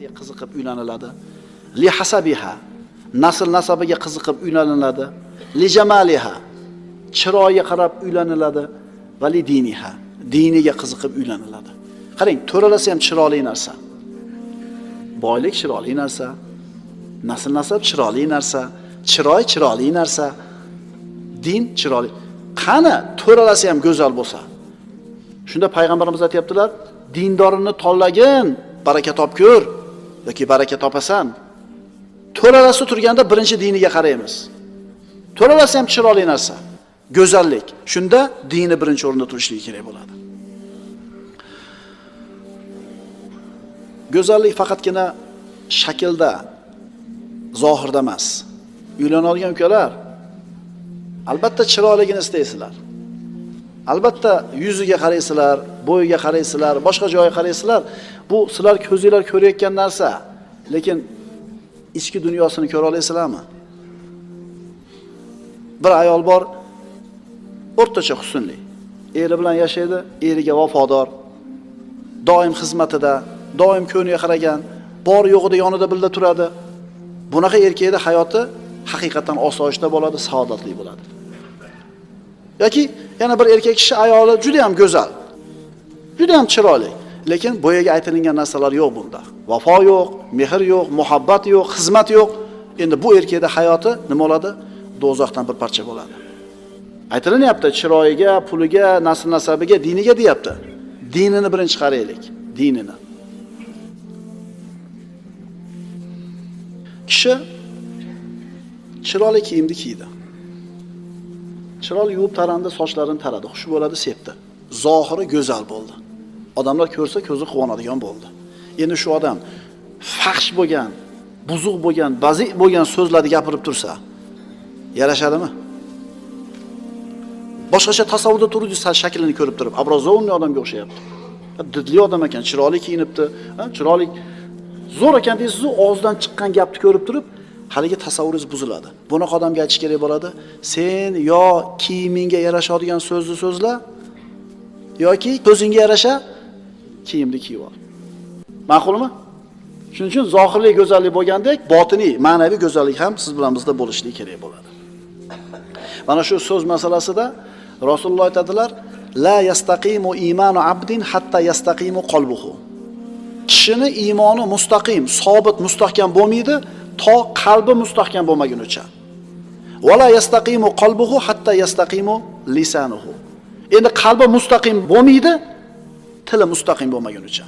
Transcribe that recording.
hayotga qiziqib uylaniladi. Li hasabiha, nasl nasabiga qiziqib uylaniladi. Li jamaliha, chiroyiga qarab uylaniladi. Va li diniha, diniga qiziqib uylaniladi. Qarang, to'ralasi ham chiroyli narsa. Boylik chiroyli narsa, nasl nasab chiroyli narsa, chiroyli narsa, din chiroyli. Qani to'ralasi ham go'zal bo'lsa. Shunda payg'ambarimiz aytibdilar, dindorini tanlagin, baraka topkur yoki baraka topasan. To'ralasi turganda birinchi diniga qaraymiz. To'ralasi ham chiroyli narsa, go'zallik. Shunda dini birinchi o'rinda turishligi kerak bo'ladi. Go'zallik faqatgina shaklda, zohirda emas. Uylanadigan ukalar, albatta chiroyligini istaysizlar. Albatta yuziga qaraysizlar, bo'yiga qaraysizlar, boshqa joyga qaraysizlar. Bu sizlar ko'zingizlar ko'rayotgan narsa, lekin ichki dunyosini ko'ra olasizlarmi? Bir ayol bor, o'rtacha husnli. Eri bilan yashaydi, eriga vafodor, doim xizmatida, doim ko'niga qaragan, bor yo'g'ida yonida birga turadi. Bunaqa erkakning hayoti haqiqatan osoyishta bo'ladi, saodatli bo'ladi. Yoki yana bir erkak kishi ayoli juda ham go'zal, juda ham chiroyli, lekin boyaga aytilgan narsalar yo'q bunda. Vafo yo'q, mehr yo'q, muhabbat yo'q, xizmat yo'q. Endi bu erkakning hayoti nima bo'ladi? Do'zaxdan bir parcha bo'ladi. Aytilinyapti, chiroyiga, puliga, nasl nasabiga, diniga deyapti. Dinini birinchi qaraylik, dinini. Kishi chiroyli kiyimni kiydi. Chiroyli yuvib tarandi, sochlarini taradi, xush bo'ladi, sepdi. Zohiri go'zal bo'ldi. Odamlar ko'rsa ko'zi quvonadigan bo'ldi. Endi shu odam fahsh bo'lgan, buzuq bo'lgan, bazi bo'lgan so'zlarni gapirib tursa, yarashadimi? Boshqacha tasavvurda turdi, shaklini ko'rib turib, obrazovniy odamga o'xshayapti. Didli odam ekan, chiroyli kiyinibdi, chiroyli zo'r ekan deysiz, og'zidan chiqqan gapni ko'rib turib, haligi tasavvuringiz buziladi. Bunaqa odamga aytish kerak bo'ladi, sen yo kiyimingga yarashadigan so'zni so'zla, yoki ko'zingga yarasha kiyimni kiyib ol. Ma'qulmi? Shuning uchun zohirli go'zallik bo'lgandek, botiniy, ma'naviy go'zallik ham siz bilan bizda bo'lishligi kerak bo'ladi. Mana shu so'z masalasida Rasululloh aytadilar, la yastaqimu imanu abdin hatta yastaqimu qalbuhu. Kishini iymoni mustaqim, sobit, mustahkam bo'lmaydi, to qalbi mustahkam bo'lmagunicha. Wala yastaqimu qalbuhu hatta yastaqimu lisanuhu. Endi qalbi mustaqim bo'lmaydi, tili mustaqim bo'lmagunicha.